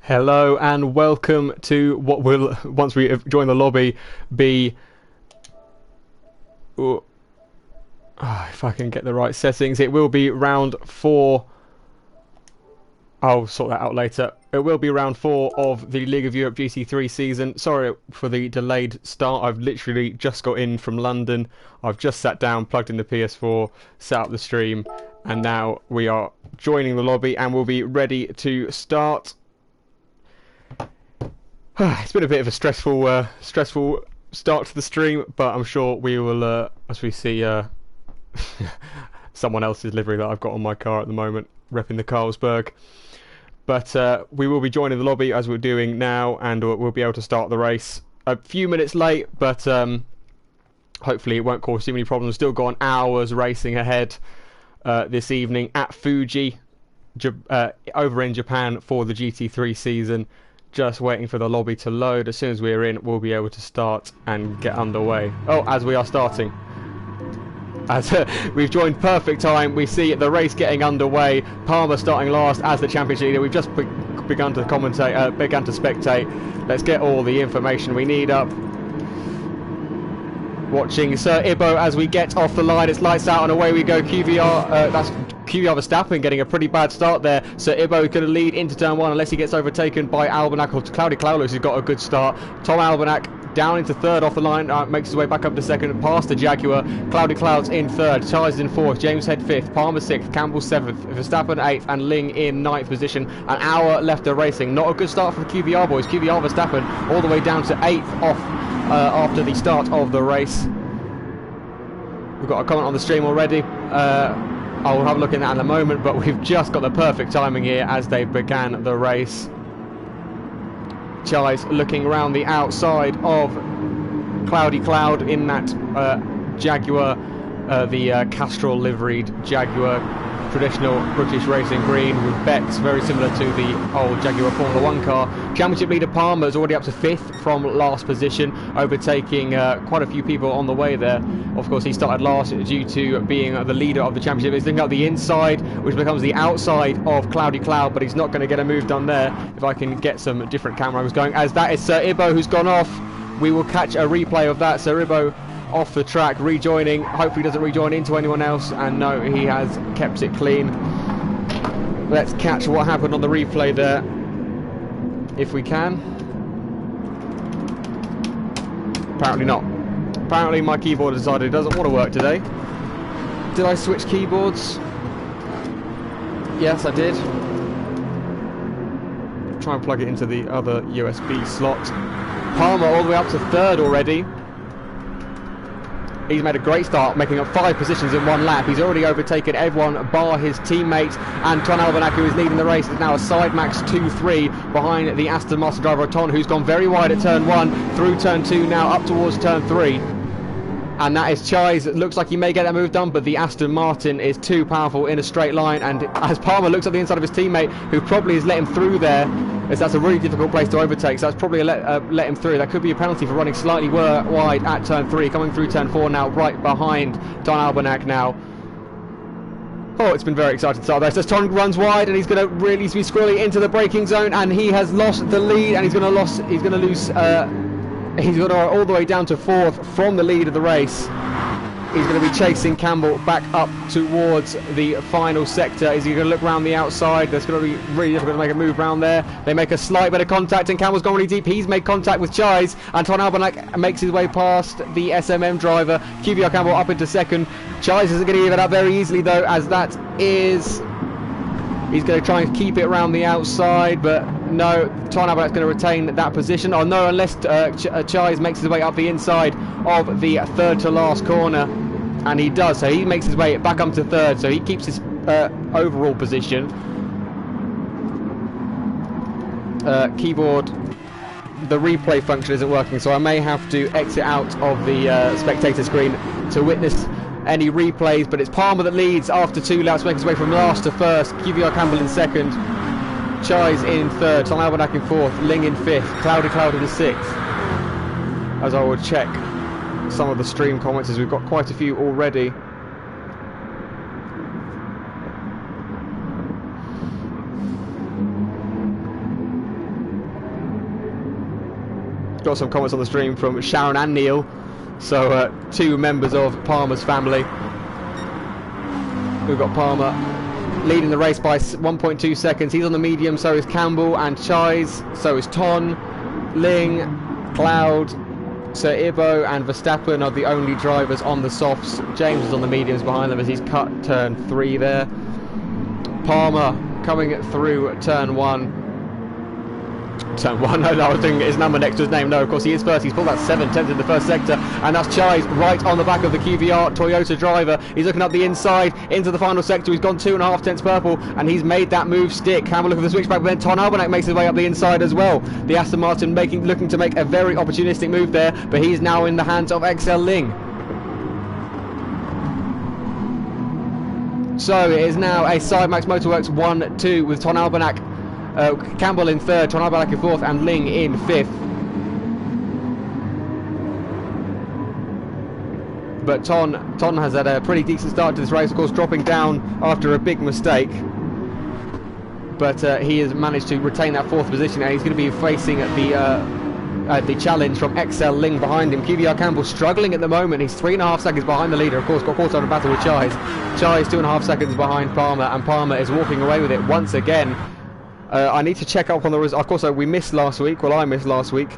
Hello and welcome to what will, once we join the lobby, be... if I can get the right settings, it will be round 4. I'll sort that out later. It will be round 4 of the League of Europe GT3 season. Sorry for the delayed start. I've literally just got in from London. I've just sat down, plugged in the PS4, set up the stream, and now we are joining the lobby and we'll be ready to start. It's been a bit of a stressful start to the stream, but I'm sure we will, as we see someone else's livery that I've got on my car at the moment, repping the Carlsberg. But we will be joining the lobby as we're doing now, and we'll be able to start the race a few minutes late, but hopefully it won't cause too many problems. Still got hours racing ahead this evening at Fuji, over in Japan for the GT3 season. Just waiting for the lobby to load. As soon as we're in, we'll be able to start and get underway. Oh, as we are starting. As we've joined perfect time, we see the race getting underway. Palmer starting last as the championship leader. We've just begun to commentate, begun to spectate. Let's get all the information we need up. Watching Sir Ibo as we get off the line. It's lights out and away we go. QVR, that's QVR Verstappen getting a pretty bad start there. Sir Ibo is going to lead into turn 1 unless he gets overtaken by Albanak or Claudio Claulos, who's got a good start. Tom Albanak down into third off the line, makes his way back up to second, past the Jaguar. Claudio Clauds in third, Charles in fourth, James Head fifth, Palmer sixth, Campbell seventh, Verstappen eighth, and Ling in ninth position. An hour left of racing. Not a good start for the QVR boys. QVR Verstappen all the way down to 8th off after the start of the race. We've got a comment on the stream already. I'll have a look at that in a moment, but we've just got the perfect timing here as they began the race. Chai's looking around the outside of Cloudy Cloud in that Jaguar, the Castrol liveried Jaguar, traditional British racing green with Becks, very similar to the old Jaguar Formula 1 car. Championship leader Palmer is already up to 5th from last position, overtaking quite a few people on the way there. Of course, he started last due to being the leader of the championship. He's looking up the inside, which becomes the outside of Cloudy Cloud, but he's not going to get a move done there. If I can get some different camera angles going, as that is Sir Ibo who's gone off. We will catch a replay of that. Sir Ibo off the track, rejoining. Hopefully he doesn't rejoin into anyone else, and no, he has kept it clean. Let's catch what happened on the replay there, if we can. Apparently not. Apparently my keyboard decided it doesn't want to work today. Did I switch keyboards? Yes, I did. Try and plug it into the other USB slot. Palmer all the way up to 3rd already. He's made a great start, making up 5 positions in 1 lap. He's already overtaken everyone bar his teammate, and Ton Albanak, who is leading the race, is now a side max 2-3 behind the Aston Martin driver Ton, who's gone very wide at turn 1, through turn 2 now up towards turn 3. And that is Chai's. It looks like he may get that move done, but the Aston Martin is too powerful in a straight line. And as Palmer looks at the inside of his teammate, who probably has let him through there, as that's a really difficult place to overtake, so that's probably a let him through. That could be a penalty for running slightly wide at turn 3, coming through turn 4 now, right behind Ton Albanak now. Oh, it's been very exciting start there. So Ton runs wide, and he's going to really be squirrely into the braking zone, and he has lost the lead, and he's going to lose. He's got all the way down to 4th from the lead of the race. He's going to be chasing Campbell back up towards the final sector. Is he going to look around the outside? That's going to be really difficult to make a move around there. They make a slight bit of contact, and Campbell's gone really deep. He's made contact with Chais, and Ton Albanak makes his way past the SMM driver. QVR Campbell up into 2nd. Chais isn't going to give it up very easily, though, as that is... He's going to try and keep it around the outside, but no, Ton Albanak's going to retain that position. Oh no, unless Chais makes his way up the inside of the 3rd to last corner, and he does. So he makes his way back up to 3rd, so he keeps his overall position. Keyboard, the replay function isn't working, so I may have to exit out of the spectator screen to witness any replays, but it's Palmer that leads after 2 laps, making his way from last to 1st. QVR Campbell in 2nd, Chais in 3rd, Tom Albanak in 4th, Ling in 5th, Cloudy Cloud in 6th. As I will check some of the stream comments, as we've got quite a few already. Got some comments on the stream from Sharon and Neil. So 2 members of Palmer's family. We've got Palmer leading the race by 1.2 seconds. He's on the medium, so is Campbell and Chais, so is Ton, Ling, Cloud, Sir Ibo and Verstappen are the only drivers on the softs. James is on the mediums behind them as he's cut turn 3 there. Palmer coming through turn 1. Turn 1, no, I was thinking his number next to his name. No, of course he is first. He's pulled that 7/10 in the first sector, and that's Chais right on the back of the QVR Toyota driver. He's looking up the inside into the final sector. He's gone 2.5 tenths purple, and he's made that move stick. Campbell looking for the switchback, but then Ton Albanek makes his way up the inside as well. The Aston Martin looking to make a very opportunistic move there, but he's now in the hands of XL Ling. So it is now a Sidemax Motorworks 1-2 with Ton Albanek. Campbell in 3rd, Ton Albanek in 4th, and Ling in 5th. But Ton has had a pretty decent start to this race, of course, dropping down after a big mistake. But he has managed to retain that 4th position, and he's going to be facing the challenge from XL Ling behind him. QVR Campbell struggling at the moment. He's 3.5 seconds behind the leader. Of course, got caught on a battle with Chais. Chais 2.5 seconds behind Palmer, and Palmer is walking away with it once again. I need to check up on the results. Of course, we missed last week. Well, I missed last week.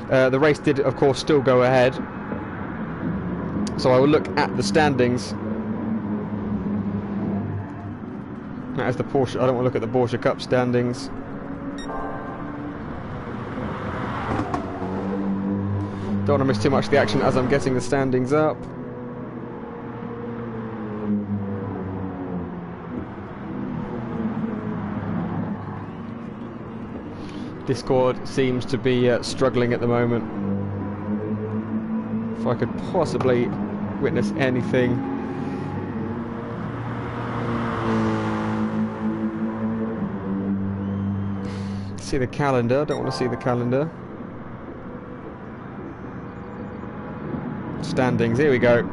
The race did, of course, still go ahead. So I will look at the standings. That is the Porsche. I don't want to look at the Porsche Cup standings. Don't want to miss too much of the action as I'm getting the standings up. Discord seems to be struggling at the moment. If I could possibly witness anything. See the calendar, don't want to see the calendar. Standings, here we go.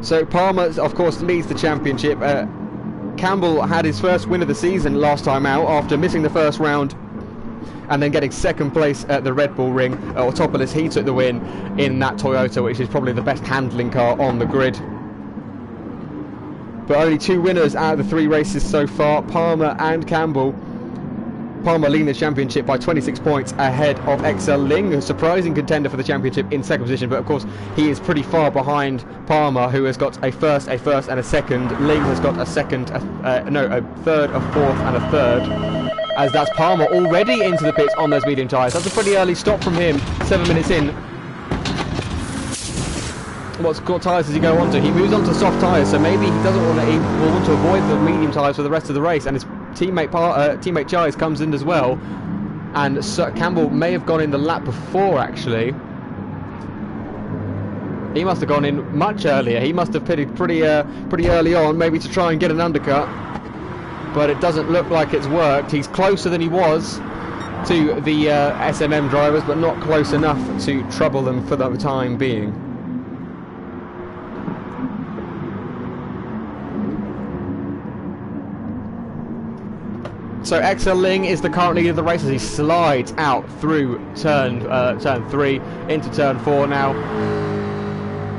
So Palmer, of course, leads the championship. Campbell had his first win of the season last time out after missing the first round and then getting 2nd place at the Red Bull Ring. Autopolis, he took the win in that Toyota, which is probably the best handling car on the grid. But only 2 winners out of the 3 races so far, Palmer and Campbell. Palmer leading the championship by 26 points ahead of XL Ling, a surprising contender for the championship in 2nd position, but of course he is pretty far behind Palmer, who has got a first and a second. Ling has got a second, a 3rd, a 4th and a 3rd, as that's Palmer already into the pits on those medium tyres. That's a pretty early stop from him, 7 minutes in. What tyres does he go on to? He moves on to soft tyres, so maybe he doesn't want to. He will want to avoid the medium tyres for the rest of the race, and his teammate Chais comes in as well, and Campbell may have gone in the lap before actually. He must have gone in much earlier. He must have pitted pretty early on, maybe to try and get an undercut, but it doesn't look like it's worked. He's closer than he was to the SMM drivers, but not close enough to trouble them for the time being. So XL Ling is the current leader of the race as he slides out through turn 3 into turn 4 now.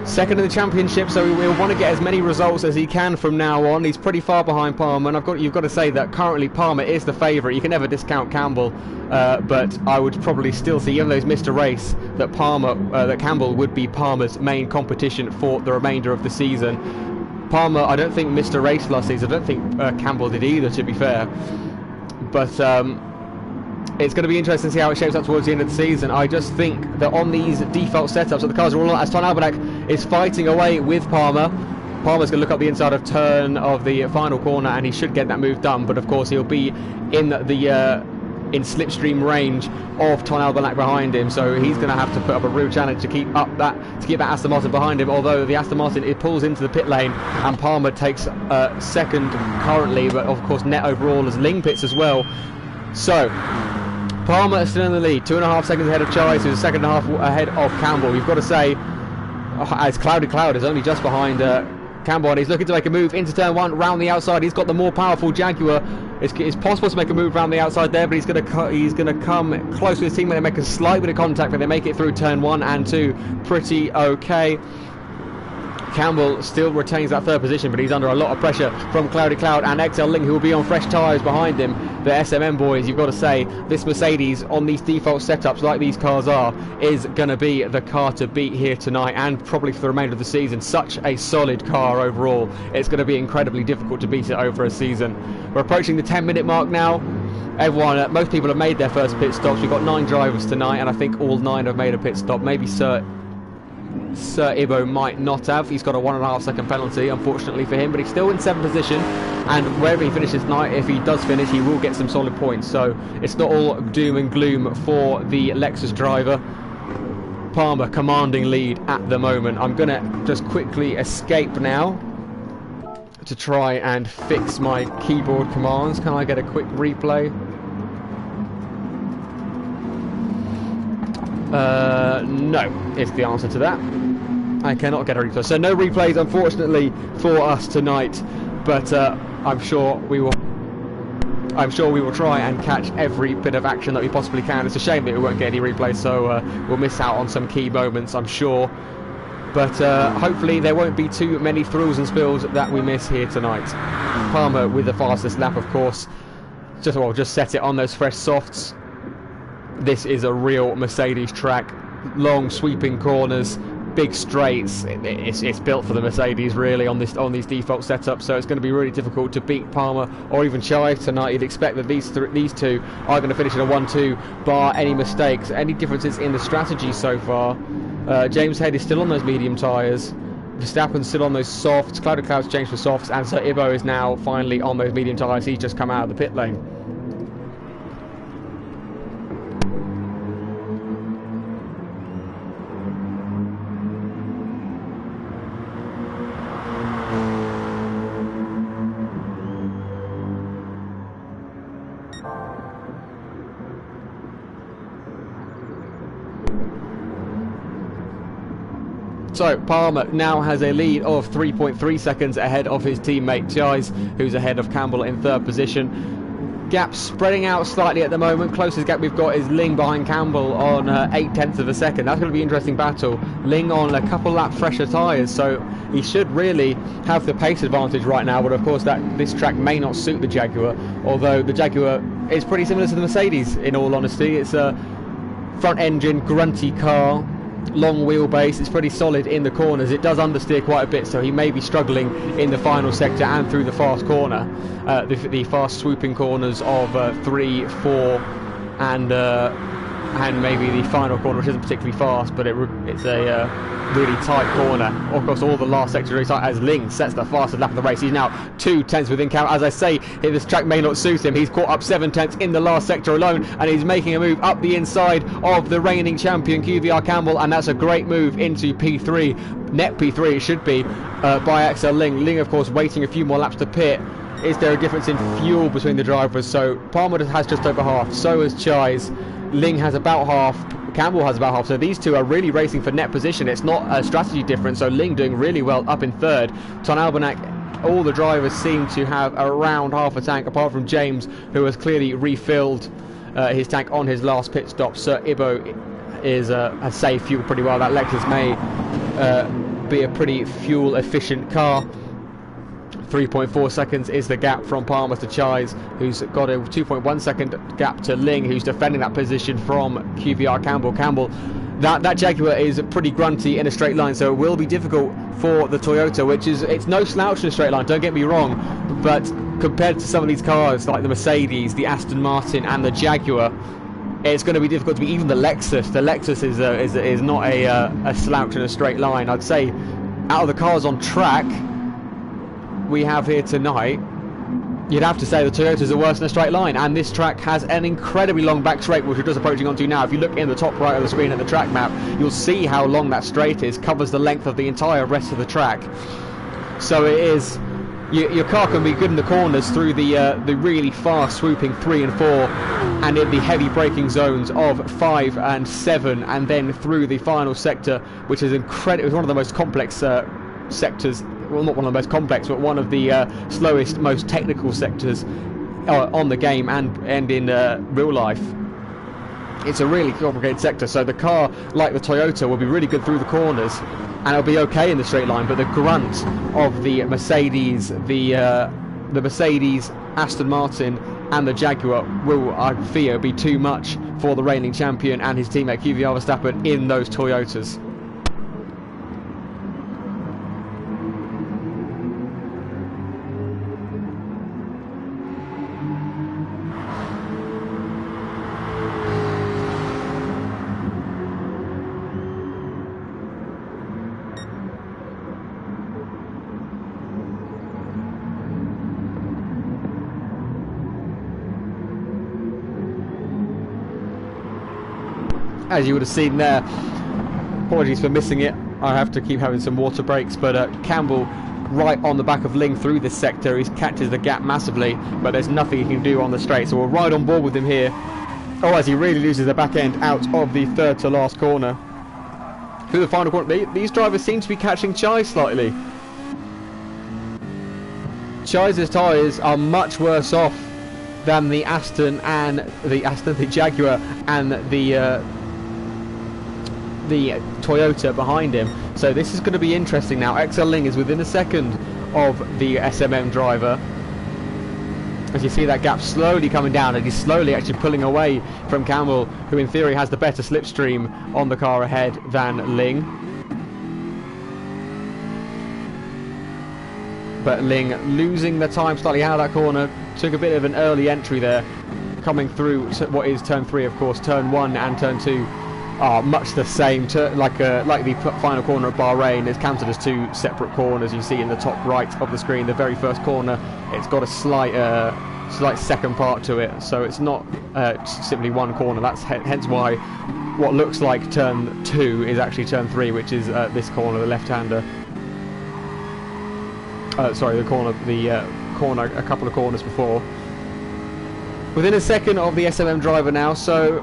2nd in the championship, so we'll want to get as many results as he can from now on. He's pretty far behind Palmer, and you've got to say that currently Palmer is the favourite. You can never discount Campbell, but I would probably still see, even though he's missed a race, that Campbell would be Palmer's main competition for the remainder of the season. Palmer, I don't think missed a race last season. I don't think Campbell did either, to be fair. But it's going to be interesting to see how it shapes up towards the end of the season. I just think that on these default setups that the cars are all on, as Ton Albanek is fighting away with Palmer. Palmer's going to look up the inside of turn of the final corner, and he should get that move done. But of course, he'll be in in slipstream range of Ton Albanek behind him, so he's going to have to put up a real challenge to keep that Aston Martin behind him. Although the Aston Martin, it pulls into the pit lane, and Palmer takes 2nd currently, but of course net overall as Ling pits as well. So Palmer is still in the lead, 2.5 seconds ahead of Chais, who's 2.5 ahead of Campbell. You've got to say, as Cloud is only just behind Campbell, and he's looking to make a move into turn 1 round the outside. He's got the more powerful Jaguar. It's possible to make a move around the outside there, but he's going to come close with his teammate. They make a slight bit of contact, but they make it through turn 1 and 2 pretty okay. Campbell still retains that third position, but he's under a lot of pressure from Cloudy Cloud and XL Ling, who will be on fresh tyres behind him. The SMM boys, you've got to say, this Mercedes on these default setups like these cars are, is going to be the car to beat here tonight and probably for the remainder of the season. Such a solid car overall. It's going to be incredibly difficult to beat it over a season. We're approaching the 10-minute mark now. Everyone, most people have made their first pit stops. We've got 9 drivers tonight, and I think all 9 have made a pit stop. Maybe Sir Ibo might not have. He's got a 1.5 second penalty, unfortunately for him, but he's still in 7th position, and wherever he finishes tonight, if he does finish, he will get some solid points. So it's not all doom and gloom for the Lexus driver. Palmer commanding lead at the moment. I'm gonna just quickly escape now to try and fix my keyboard commands. Can I get a quick replay? No, is the answer to that. I cannot get a replay. So no replays, unfortunately, for us tonight. But I'm sure we will try and catch every bit of action that we possibly can. It's a shame that we won't get any replays, so we'll miss out on some key moments, I'm sure. But hopefully there won't be too many thrills and spills that we miss here tonight. Palmer with the fastest lap, of course. Just set it on those fresh softs. This is a real Mercedes track. Long sweeping corners, big straights. It's built for the Mercedes really on these default setups, so it's going to be really difficult to beat Palmer or even Chive tonight. You'd expect that these two are going to finish in a 1-2 bar any mistakes, any differences in the strategy so far. James Head is still on those medium tyres. Verstappen's still on those softs. Cloudy Cloud's changed for softs, and Sir Ibo is now finally on those medium tyres. He's just come out of the pit lane. So Palmer now has a lead of 3.3 seconds ahead of his teammate Chise, who's ahead of Campbell in 3rd position. Gap spreading out slightly at the moment. Closest gap we've got is Ling behind Campbell on 0.8 of a second. That's going to be an interesting battle. Ling on a couple lap fresher tyres, so he should really have the pace advantage right now, but of course this track may not suit the Jaguar, although the Jaguar is pretty similar to the Mercedes in all honesty. It's a front engine grunty car, long wheelbase. It's pretty solid in the corners. It does understeer quite a bit, so he may be struggling in the final sector and through the fast corner, the fast swooping corners of 3, 4 and maybe the final corner, which isn't particularly fast, but it's a really tight corner. Of course, all the last sector is tight as Ling sets the fastest lap of the race. He's now 2 tenths within count. As I say, this track may not suit him. He's caught up 7 tenths in the last sector alone, and he's making a move up the inside of the reigning champion QVR Campbell, and that's a great move into P3, net P3 it should be, by XL Ling. Ling, of course, waiting a few more laps to pit. Is there a difference in fuel between the drivers? So Palmer has just over half, so has Chise. Ling has about half, Campbell has about half, so these two are really racing for net position. It's not a strategy difference, so Ling doing really well up in 3rd. Ton Albanak, all the drivers seem to have around half a tank, apart from James, who has clearly refilled his tank on his last pit stop. Sir Ibo has saved fuel pretty well. That Lexus may be a pretty fuel efficient car. 3.4 seconds is the gap from Palmer to Chise, who's got a 2.1 second gap to Ling, who's defending that position from QVR Campbell. That Jaguar is pretty grunty in a straight line, so it will be difficult for the Toyota, it's no slouch in a straight line, don't get me wrong, but compared to some of these cars like the Mercedes, the Aston Martin and the Jaguar, it's going to be difficult to be even the Lexus. The Lexus is not a slouch in a straight line. I'd say out of the cars on track we have here tonight, you'd have to say the Toyotas are worse in a straight line, and this track has an incredibly long back straight, which we're just approaching onto now. If you look in the top right of the screen at the track map, you'll see how long that straight is, covers the length of the entire rest of the track. So it is, your car can be good in the corners through the really fast swooping 3 and 4, and in the heavy braking zones of 5 and 7, and then through the final sector, which is incredible, one of the most complex sectors. Well, not one of the most complex, but one of the slowest, most technical sectors on the game and in real life. It's a really complicated sector, so the car, like the Toyota, will be really good through the corners, and it'll be okay in the straight line, but the grunt of the Mercedes, the Mercedes, Aston Martin and the Jaguar will, I fear, be too much for the reigning champion and his teammate Kvyat Verstappen in those Toyotas. As you would have seen there, apologies for missing it, I have to keep having some water breaks, but Campbell right on the back of Ling through this sector. He catches the gap massively, but there's nothing he can do on the straight, so we're right on board with him here. Oh, as he really loses the back end out of the third to last corner. Through the final corner, these drivers seem to be catching Chai slightly. Chai's tyres are much worse off than the the Jaguar and the Toyota behind him, so this is going to be interesting now. XL Ling is within a second of the SMM driver. As you see that gap slowly coming down, and he's slowly actually pulling away from Campbell, who in theory has the better slipstream on the car ahead than Ling. But Ling losing the time slightly out of that corner, took a bit of an early entry there, coming through what is turn 3, of course. Turn 1 and turn 2 are much the same, like the final corner of Bahrain is counted as two separate corners. You see in the top right of the screen, the very first corner, it's got a slight second part to it, so it's not simply one corner. That's hence why what looks like turn 2 is actually turn 3, which is this corner, the left-hander. Sorry, the corner a couple of corners before. Within a second of the SMM driver now, so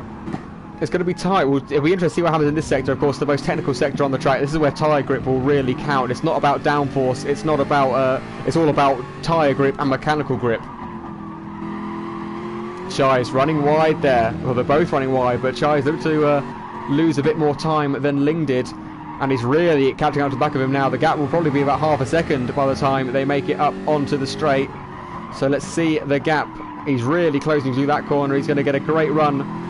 it's going to be tight. It'll be interesting to see what happens in this sector. Of course, the most technical sector on the track. This is where tyre grip will really count. It's not about downforce. It's not about. It's all about tyre grip and mechanical grip. Chai's running wide there. Well, they're both running wide, but Chai's looking to lose a bit more time than Ling did, and he's really catching up to the back of him now. The gap will probably be about half a second by the time they make it up onto the straight. So let's see the gap. He's really closing through that corner. He's going to get a great run.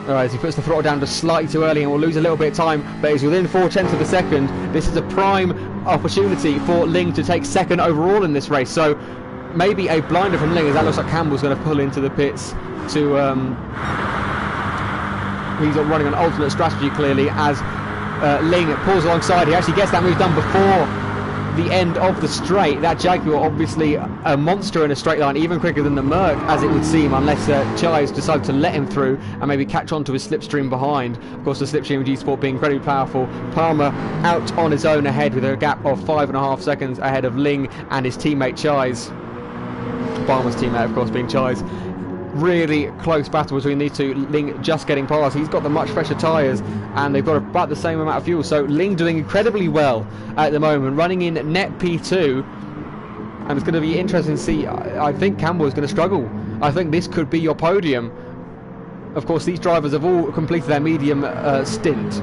As he puts the throttle down just slightly too early and will lose a little bit of time, but he's within 0.4 of a second. This is a prime opportunity for Ling to take second overall in this race. So maybe a blinder from Ling, as that looks like Campbell's going to pull into the pits to. He's running an alternate strategy clearly as Ling pulls alongside. He actually gets that move done before the end of the straight. That Jaguar obviously a monster in a straight line, even quicker than the Merc, as it would seem, unless Chai's decided to let him through and maybe catch on to his slipstream behind. Of course, the slipstream of G-Sport being incredibly powerful. Palmer out on his own ahead with a gap of 5.5 seconds ahead of Ling and his teammate Chai's. Palmer's teammate, of course, being Chai's. Really close battle between these two. Ling just getting past. He's got the much fresher tyres and they've got about the same amount of fuel. So Ling doing incredibly well at the moment, running in net P2. And it's going to be interesting to see. I think Campbell is going to struggle. I think this could be your podium. Of course, these drivers have all completed their medium stint.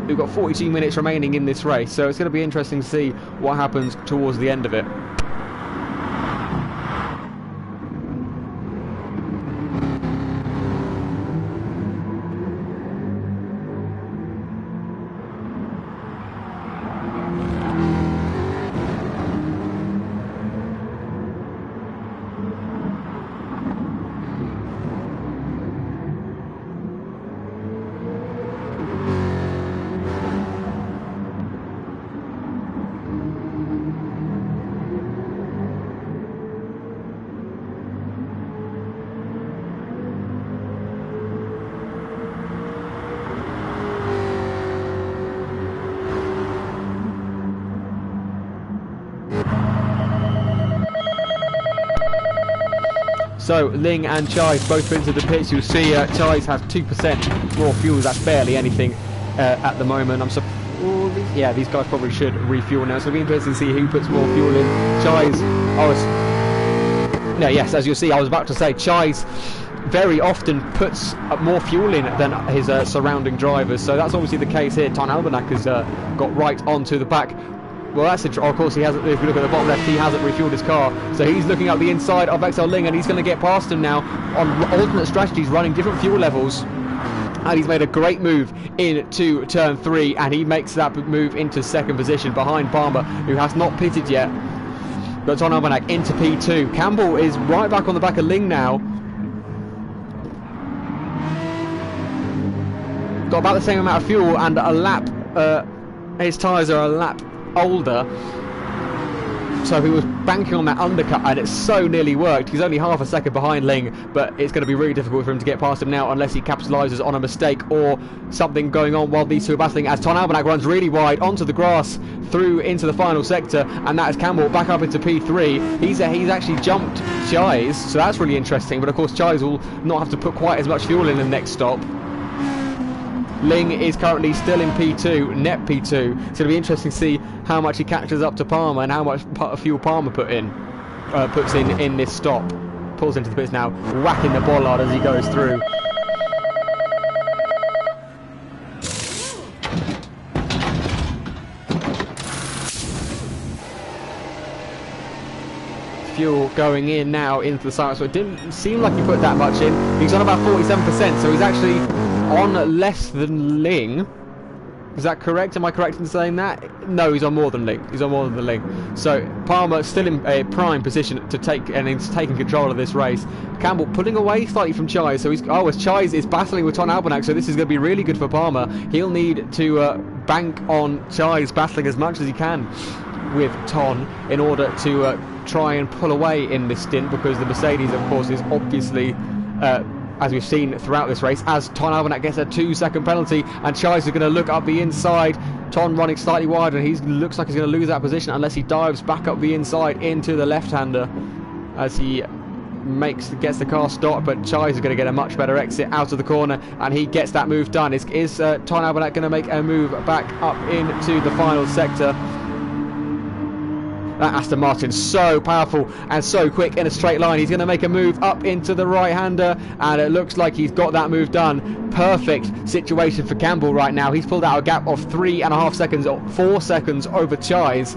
We've got 42 minutes remaining in this race. So it's going to be interesting to see what happens towards the end of it. So Ling and Chai both into the pits. You'll see Chai's has 2% more fuel. That's barely anything at the moment. Yeah, these guys probably should refuel now. So it'll be interesting to see who puts more fuel in. Chai's. Yeah, yes, as you'll see, I was about to say, Chais very often puts more fuel in than his surrounding drivers, so that's obviously the case here. Ton Albanak has got right onto the back. Well, that's it. Of course, he hasn't. If we look at the bottom left, he hasn't refueled his car, so he's looking up the inside of XL Ling, and he's going to get past him now on alternate strategies, running different fuel levels. And he's made a great move into turn 3, and he makes that move into second position behind Palmer, who has not pitted yet. But Ton Albanak into P2. Campbell is right back on the back of Ling now. Got about the same amount of fuel and a lap. His tyres are a lap older, so he was banking on that undercut, and it so nearly worked. He's only half a second behind Ling, but it's going to be really difficult for him to get past him now unless he capitalises on a mistake or something going on while these two are battling, as Ton Albanak runs really wide onto the grass through into the final sector, and that is Campbell back up into P3. He's actually jumped Chais, so that's really interesting, but of course Chais will not have to put quite as much fuel in the next stop. Ling is currently still in P2, net P2. It's going to be interesting to see how much he catches up to Palmer and how much fuel Palmer puts in this stop. Pulls into the pits now, whacking the bollard as he goes through. Fuel going in now into the silence, so it didn't seem like he put that much in. He's on about 47%, so he's actually on less than Ling. Is that correct? Am I correct in saying that? No, he's on more than Ling. He's on more than Ling. So Palmer still in a prime position to take, and he's taking control of this race. Campbell pulling away slightly from Chais. So he's as Chais is battling with Ton Albanak, so this is going to be really good for Palmer. He'll need to bank on Chais battling as much as he can with Ton in order to try and pull away in this stint, because the Mercedes, of course, is obviously as we've seen throughout this race, as Ton Albanak gets a 2-second penalty, and Chais is going to look up the inside. Ton running slightly wider, and he looks like he's going to lose that position unless he dives back up the inside into the left-hander as he gets the car stopped. But Chais is going to get a much better exit out of the corner, and he gets that move done. Is Ton Albanak going to make a move back up into the final sector? That Aston Martin so powerful and so quick in a straight line. He's going to make a move up into the right-hander, and it looks like he's got that move done. Perfect situation for Campbell right now. He's pulled out a gap of 3.5 seconds, or 4 seconds over Chais,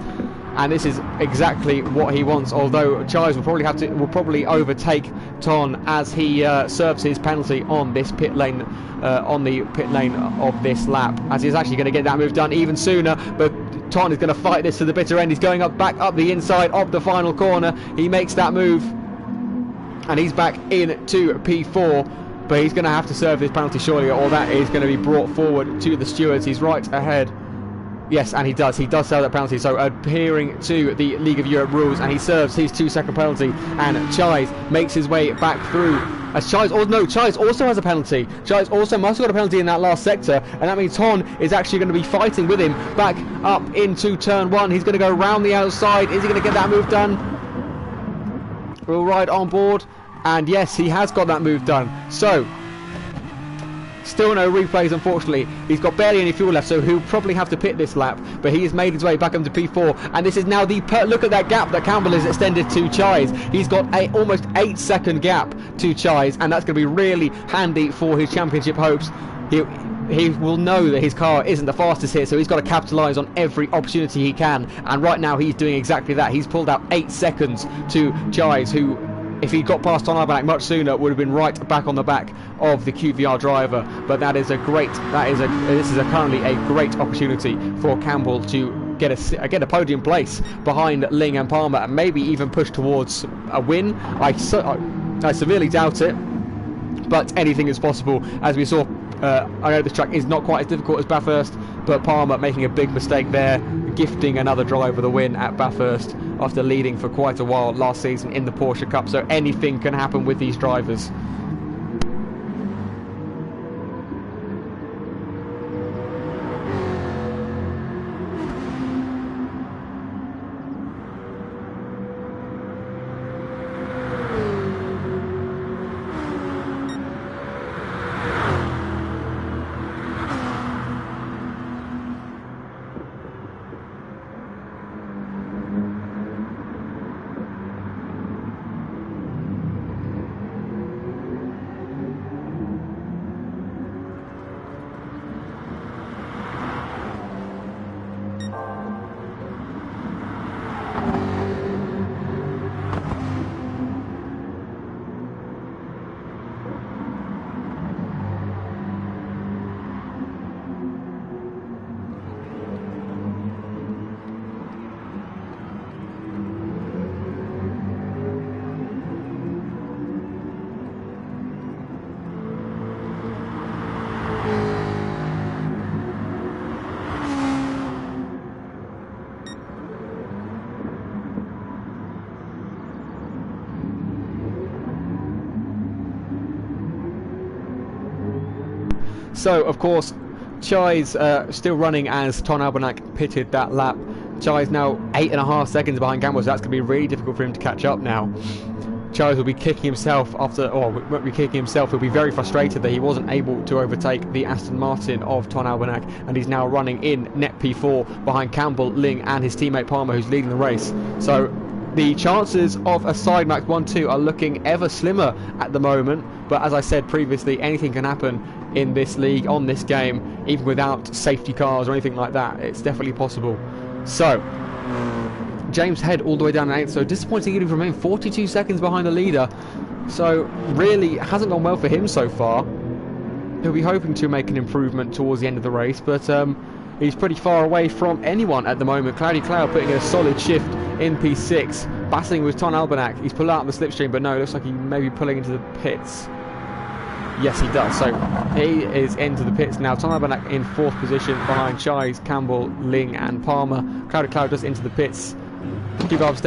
and this is exactly what he wants. Although Chais will probably overtake Ton as he serves his penalty on this pit lane, on the pit lane of this lap, as he's actually going to get that move done even sooner. But Ton is going to fight this to the bitter end. He's going back up the inside of the final corner. He makes that move, and he's back into P4. But he's going to have to serve his penalty surely, or that is going to be brought forward to the stewards. He's right ahead. Yes, and he does serve that penalty, so adhering to the League of Europe rules, and he serves his 2-second penalty, and Chais makes his way back through. As Chais also has a penalty. Chais also must have got a penalty in that last sector, and that means Ton is actually going to be fighting with him back up into turn 1. He's going to go around the outside. Is he going to get that move done? We'll ride on board, and yes, he has got that move done. So still no replays, unfortunately. He's got barely any fuel left, so he'll probably have to pit this lap. But he has made his way back into P4, and this is now the look at that gap that Campbell has extended to Chais. He's got a almost 8-second gap to Chais, and that's going to be really handy for his championship hopes. He will know that his car isn't the fastest here, so he's got to capitalise on every opportunity he can. And right now he's doing exactly that. He's pulled out 8 seconds to Chais, who, if he got past Ton Albanak much sooner, would have been right back on the back of the QVR driver. But this is currently a great opportunity for Campbell to get a podium place behind Ling and Palmer, and maybe even push towards a win. I severely doubt it, but anything is possible. As we saw, I know this track is not quite as difficult as Bathurst, but Palmer making a big mistake there, gifting another driver the win at Bathurst after leading for quite a while last season in the Porsche Cup. So anything can happen with these drivers. So, of course, Chai's still running as Ton Albanak pitted that lap. Chai's now 8.5 seconds behind Campbell, so that's going to be really difficult for him to catch up now. Chais will be kicking himself after, or won't be kicking himself, he'll be very frustrated that he wasn't able to overtake the Aston Martin of Ton Albanak, and he's now running in net P4 behind Campbell, Ling and his teammate Palmer, who's leading the race. So the chances of a side max 1-2 are looking ever slimmer at the moment, but as I said previously, anything can happen in this league, on this game, even without safety cars or anything like that. It's definitely possible. So James Head all the way down in 8th, so disappointing getting from him, 42 seconds behind the leader. So really hasn't gone well for him so far. He'll be hoping to make an improvement towards the end of the race, but he's pretty far away from anyone at the moment. Cloudy Cloud putting in a solid shift in P6, battling with Ton Albanak. He's pulled out of the slipstream, but no, it looks like he may be pulling into the pits. Yes, he does. So he is into the pits now. Ton Albanak in 4th position behind Chais, Campbell, Ling and Palmer. Cloudy Cloud just into the pits. Kvyat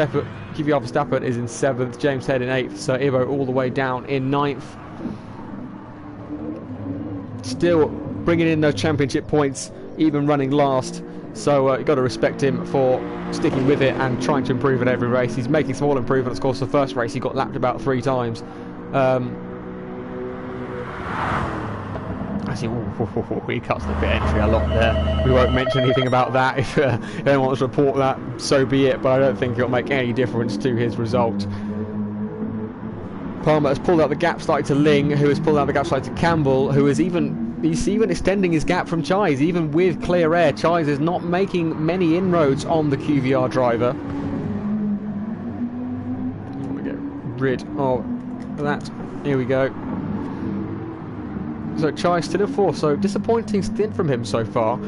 Verstappen is in 7th, James Head in 8th, so Ivo all the way down in 9th. Still bringing in those championship points, even running last. So you've got to respect him for sticking with it and trying to improve at every race. He's making small improvements. Of course, the first race he got lapped about 3 times. Actually, he cuts the pit entry a lot there. We won't mention anything about that. If anyone wants to report that, so be it, but I don't think it'll make any difference to his result. Palmer has pulled out the gap slightly to Ling, who has pulled out the gap slightly to Campbell, who is he's even extending his gap from Chais. Even with clear air, Chais is not making many inroads on the QVR driver. Let me get rid of that. Here we go. So Chai still in 4th, so disappointing stint from him so far.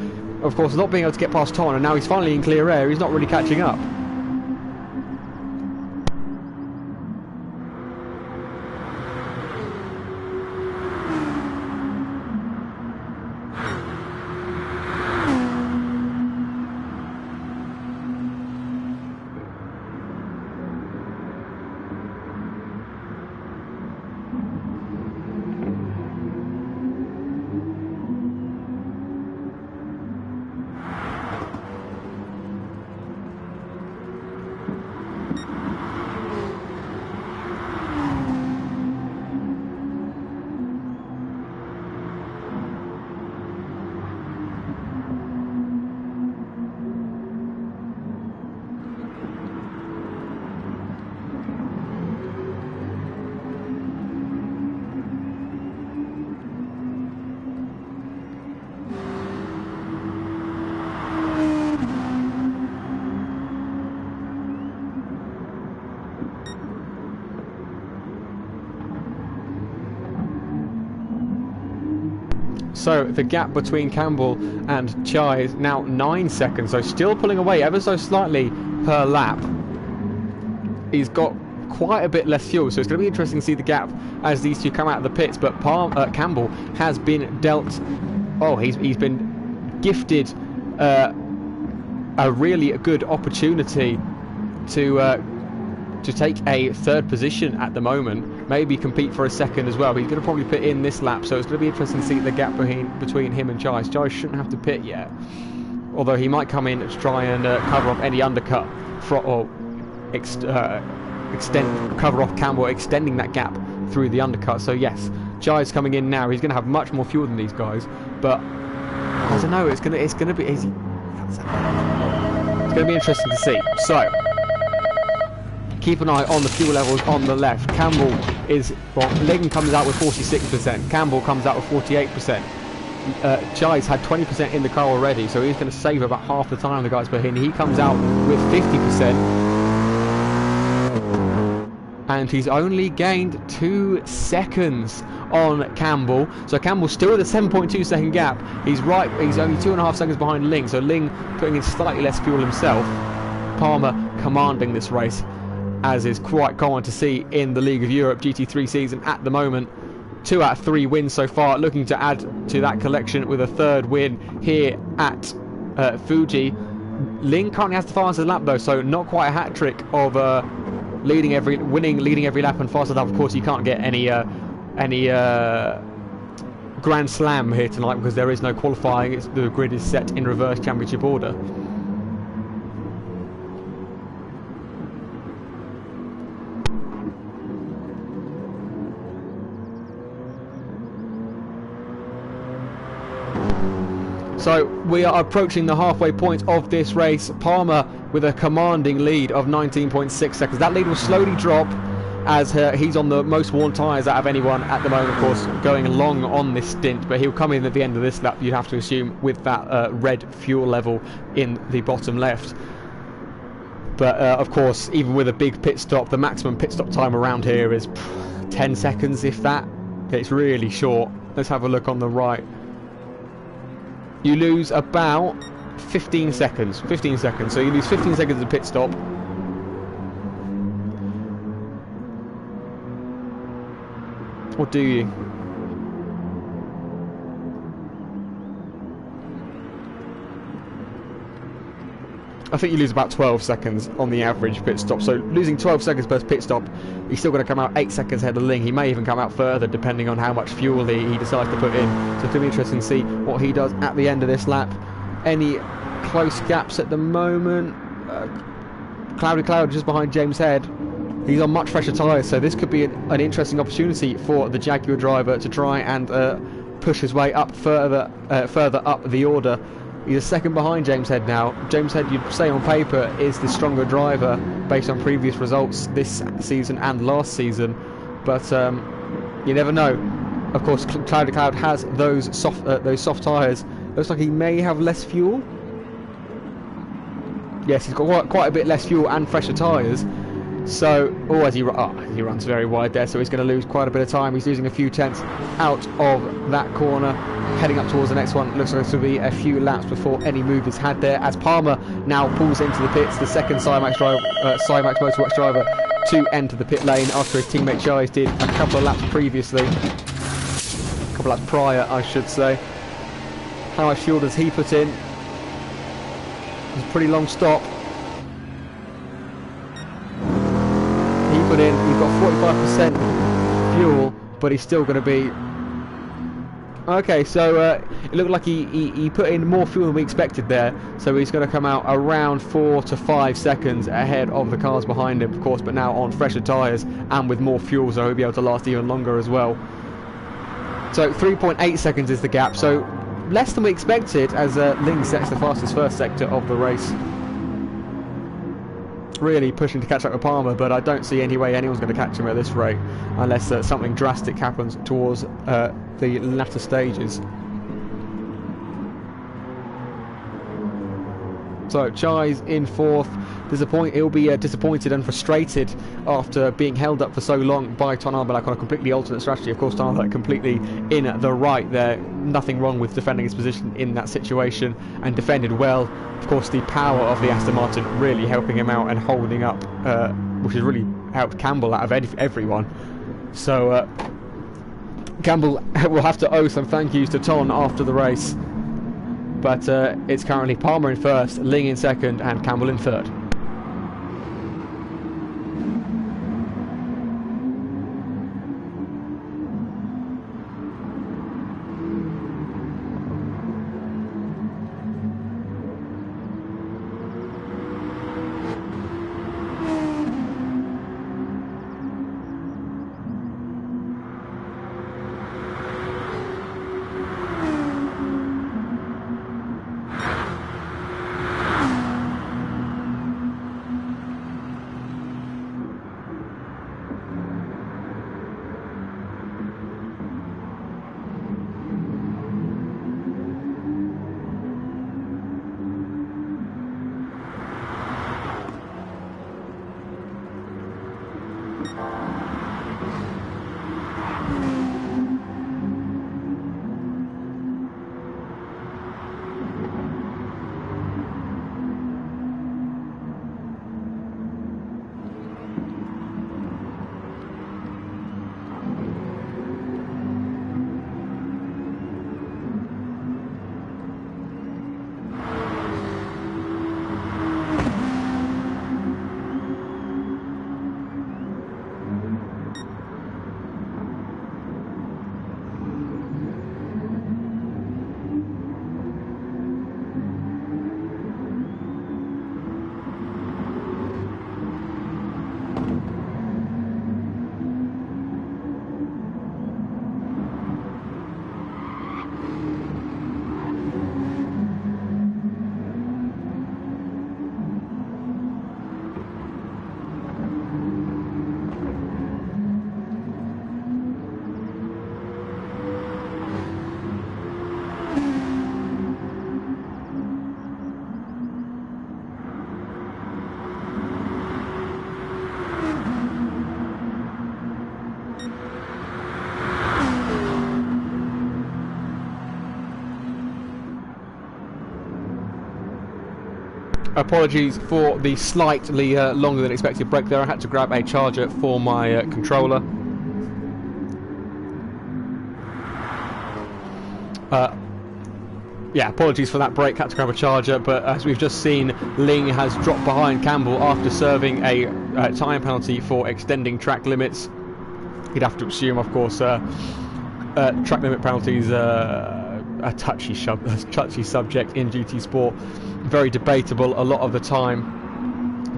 Of course, not being able to get past Ton, and now he's finally in clear air, he's not really catching up. So the gap between Campbell and Chai is now 9 seconds, so still pulling away ever so slightly per lap. He's got quite a bit less fuel, so it's going to be interesting to see the gap as these two come out of the pits. But Campbell has been dealt, he's been gifted a really good opportunity to take a 3rd position at the moment, maybe compete for a 2nd as well. He's going to probably pit in this lap, so it's going to be interesting to see the gap between him and Chai. Chai shouldn't have to pit yet, although he might come in to try and cover off any undercut or cover off Campbell, extending that gap through the undercut. So yes, Chai's coming in now. He's going to have much more fuel than these guys, but I don't know. It's going to be interesting to see. So keep an eye on the fuel levels on the left. Campbell Ling comes out with 46%. Campbell comes out with 48%. Chai's had 20% in the car already, so he's going to save about half the time the guys put in. He comes out with 50%. And he's only gained 2 seconds on Campbell. So Campbell's still at a 7.2 second gap. He's only 2.5 seconds behind Ling. So Ling putting in slightly less fuel himself. Palmer commanding this race, as is quite common to see in the League of Europe GT3 season at the moment. 2 out of 3 wins so far, looking to add to that collection with a 3rd win here at Fuji. Ling currently has the fastest lap though, so not quite a hat trick of leading every lap and fastest lap. Of course, you can't get any Grand Slam here tonight because there is no qualifying. The grid is set in reverse championship order. So we are approaching the halfway point of this race. Palmer with a commanding lead of 19.6 seconds. That lead will slowly drop as he's on the most worn tyres out of anyone at the moment, of course, going long on this stint. But he'll come in at the end of this lap, you'd have to assume, with that red fuel level in the bottom left. But of course, even with a big pit stop, the maximum pit stop time around here is 10 seconds, if that. It's really short. Let's have a look on the right. You lose about 15 seconds. 15 seconds. So you lose 15 seconds of pit stop. Or do you? I think you lose about 12 seconds on the average pit stop. So losing 12 seconds per pit stop, he's still going to come out 8 seconds ahead of Ling. He may even come out further depending on how much fuel he decides to put in. So it's going to be interesting to see what he does at the end of this lap. Any close gaps at the moment? Cloudy Cloud just behind James Head. He's on much fresher tyres, so this could be an interesting opportunity for the Jaguar driver to try and push his way up further up the order. He's a second behind James Head now. James Head, you'd say on paper, is the stronger driver based on previous results this season and last season, but you never know. Of course, Cloudy Cloud has those soft tyres. Looks like he may have less fuel. Yes, he's got quite a bit less fuel and fresher tyres. So, as he runs very wide there, so he's going to lose quite a bit of time. He's losing a few tenths out of that corner, heading up towards the next one. Looks like this will be a few laps before any move is had there, as Palmer now pulls into the pits, the second Cymax Motorworks driver to enter the pit lane after his teammate Chais did a couple of laps previously. A couple of laps prior, I should say. How much fuel does he put in? It's a pretty long stop. Put in, he's got 45% fuel, but he's still going to be okay. So it looked like he put in more fuel than we expected there, so he's going to come out around 4 to 5 seconds ahead of the cars behind him, of course, but now on fresher tyres and with more fuel, so he'll be able to last even longer as well. So 3.8 seconds is the gap, so less than we expected, as Ling sets the fastest first sector of the race. Really pushing to catch up with Palmer, but I don't see any way anyone's going to catch him at this rate unless something drastic happens towards the latter stages. So Chai's in fourth. He'll be disappointed and frustrated after being held up for so long by Ton Albalak on a completely alternate strategy. Of course, Ton Albalak completely in the right there. Nothing wrong with defending his position in that situation, and defended well. Of course, the power of the Aston Martin really helping him out and holding up, which has really helped Campbell out of everyone. So Campbell will have to owe some thank yous to Ton after the race. But it's currently Palmer in first, Ling in second, and Campbell in third. Apologies for the slightly longer than expected break there. I had to grab a charger for my controller. Yeah, apologies for that break, had to grab a charger, but as we've just seen, Ling has dropped behind Campbell after serving a time penalty for extending track limits. You'd have to assume, of course, track limit penalties a touchy subject in GT Sport, very debatable a lot of the time.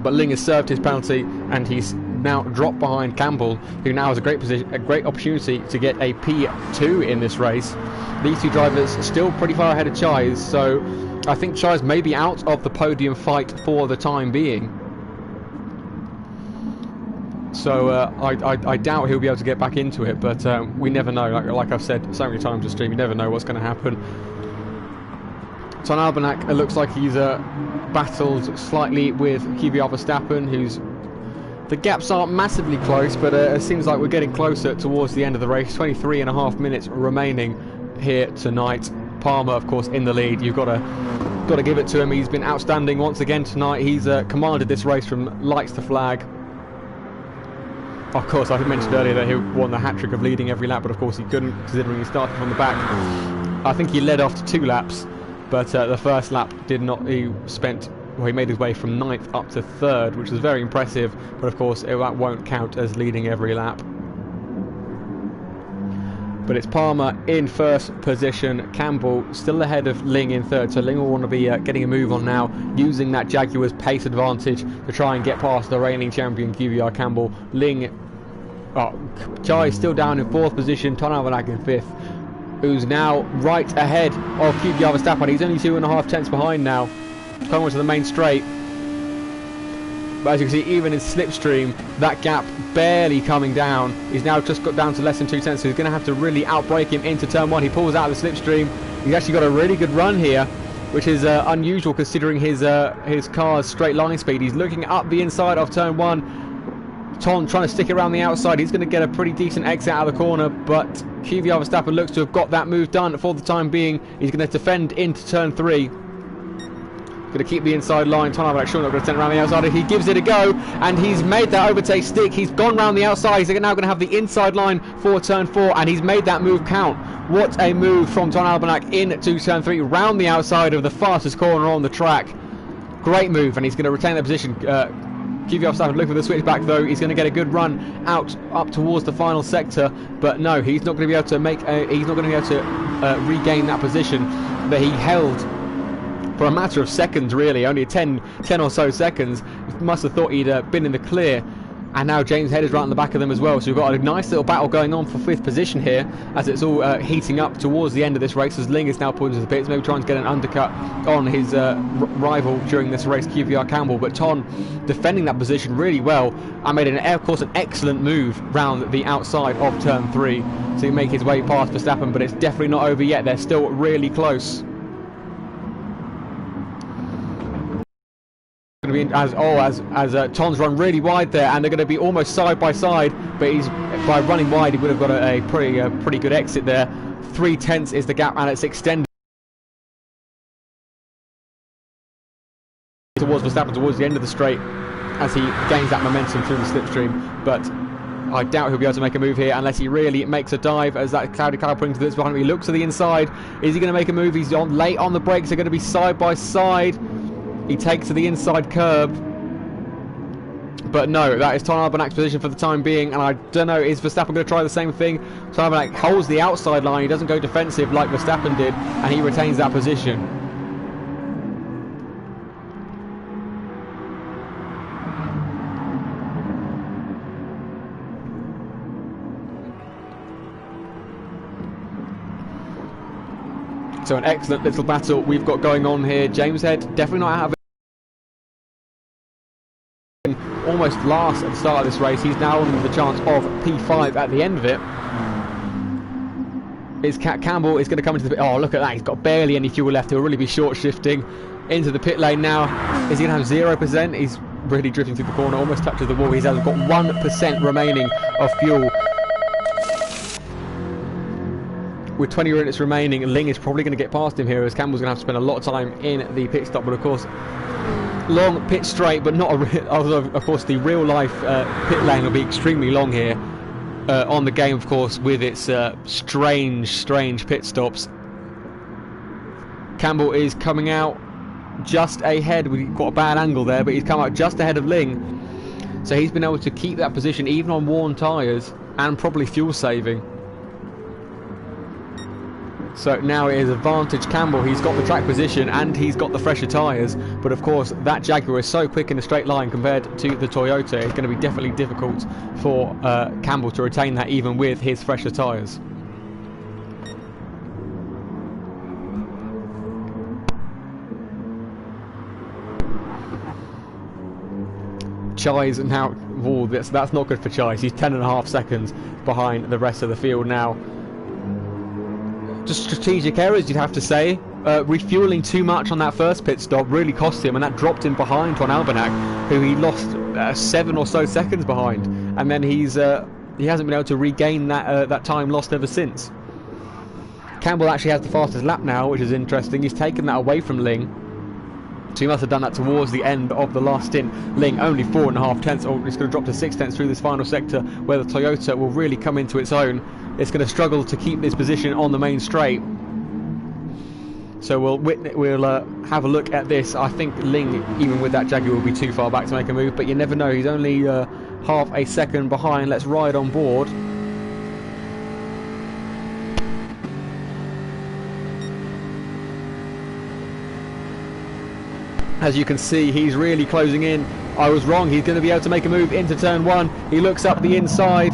But Ling has served his penalty, and he's now dropped behind Campbell, who now has a great opportunity to get a P2 in this race. These two drivers still pretty far ahead of Chais, so I think Chais may be out of the podium fight for the time being. So I doubt he'll be able to get back into it, but we never know. Like I've said so many times on stream, you never know what's going to happen. Ton Albanak, it looks like he's battled slightly with Kvyat Verstappen, who's... The gaps aren't massively close, but it seems like we're getting closer towards the end of the race. 23.5 minutes remaining here tonight. Palmer, of course, in the lead. You've got to give it to him. He's been outstanding once again tonight. He's commanded this race from lights to flag. Of course, I mentioned earlier that he won the hat-trick of leading every lap, but of course he couldn't, considering he started from the back. I think he led off to 2 laps, but the first lap did not. He made his way from 9th up to 3rd, which was very impressive, but of course that won't count as leading every lap. But it's Palmer in first position, Campbell still ahead of Ling in 3rd, so Ling will want to be getting a move on now, using that Jaguar's pace advantage to try and get past the reigning champion Kvyat Campbell. Chai is still down in 4th position, Ton Albanak in 5th, who's now right ahead of Kvyat Verstappen. He's only 2.5 tenths behind now, coming to the main straight. But as you can see, even in slipstream, that gap barely coming down. He's now just got down to less than 2 tenths, so he's going to have to really outbrake him into turn 1. He pulls out of the slipstream. He's actually got a really good run here, which is unusual considering his car's straight line speed. He's looking up the inside of turn 1. Ton trying to stick around the outside. He's going to get a pretty decent exit out of the corner, but Kvyat Verstappen looks to have got that move done for the time being. He's going to defend into turn 3. Going to keep the inside line. Ton Albanak sure not going to turn around the outside. He gives it a go, and he's made that overtake stick. He's gone round the outside. He's now going to have the inside line for turn 4, and he's made that move count. What a move from Ton Albanak into turn 3, round the outside of the fastest corner on the track. Great move, and he's going to retain that position. Kvyat Verstappen looking for the switchback though. He's going to get a good run out up towards the final sector, but no, he's not going to be able to regain that position that he held for a matter of seconds, really. Only 10 or so seconds. Must have thought he'd been in the clear. And now James Head is right on the back of them as well. So we've got a nice little battle going on for 5th position here, as it's all heating up towards the end of this race, as Ling is now pulling into the pits, maybe trying to get an undercut on his rival during this race, Kvyat Campbell. But Ton defending that position really well, and made of course an excellent move round the outside of turn 3 to make his way past Verstappen. But it's definitely not over yet. They're still really close. As Ton's run really wide there, and they're going to be almost side by side, but by running wide he would have got a pretty good exit there. 3 tenths is the gap, and it's extended towards Verstappen towards the end of the straight as he gains that momentum through the slipstream. But I doubt he'll be able to make a move here unless he really makes a dive, as that cloudy cloud brings to this behind him. He looks to the inside. Is he going to make a move? He's late on the brakes. They're going to be side by side. He takes to the inside curb, but no, that is Ton Albanak's position for the time being, and I don't know, is Verstappen going to try the same thing? Ton Albanak holds the outside line. He doesn't go defensive like Verstappen did, and he retains that position. So an excellent little battle we've got going on here. James Head definitely not out of it. Almost last at the start of this race. He's now on the chance of P5 at the end of it. Campbell is going to come into the pit. Oh, look at that. He's got barely any fuel left. He'll really be short shifting into the pit lane now. Is he going to have 0%? He's really drifting through the corner. Almost touches the wall. He's got 1% remaining of fuel. With 20 minutes remaining, Ling is probably going to get past him here, as Campbell's going to have to spend a lot of time in the pit stop. But of course, long pit straight, but not although of course the real life pit lane will be extremely long here on the game, of course, with its strange pit stops. Campbell is coming out just ahead. We've got a bad angle there, but he's come out just ahead of Ling, so he's been able to keep that position even on worn tyres and probably fuel saving. So now it is advantage Campbell. He's got the track position and he's got the fresher tyres, but of course that Jaguar is so quick in a straight line compared to the Toyota. It's going to be definitely difficult for Campbell to retain that even with his fresher tyres. Chai's now, oh, that's not good for Chai. He's 10.5 seconds behind the rest of the field now. Just strategic errors, you'd have to say. Refueling too much on that first pit stop really cost him, and that dropped him behind Ton Albanak, who he lost 7 or so seconds behind, and then he hasn't been able to regain that time lost ever since. Campbell actually has the fastest lap now, which is interesting. He's taken that away from Ling, so he must have done that towards the end of the last stint. Ling only 4.5 tenths. Oh, it's going to drop to 6 tenths through this final sector, where the Toyota will really come into its own. It's going to struggle to keep this position on the main straight. So we'll have a look at this. I think Ling, even with that Jaguar, will be too far back to make a move, but you never know. He's only half a second behind. Let's ride on board. As you can see, he's really closing in. I was wrong. He's going to be able to make a move into turn 1. He looks up the inside.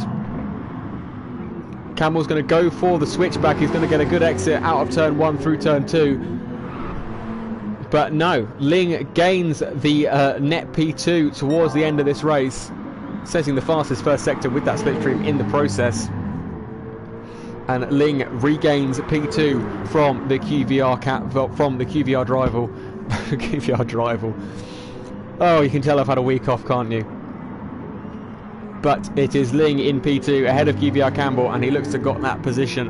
Campbell's going to go for the switchback. He's going to get a good exit out of turn 1 through turn 2. But no, Ling gains the net P2 towards the end of this race, setting the fastest first sector with that slipstream in the process. And Ling regains P2 from the QVR driver. QVR driver. Oh, you can tell I've had a week off, can't you? But it is Ling in P2 ahead of QVR Campbell, and he looks to have got that position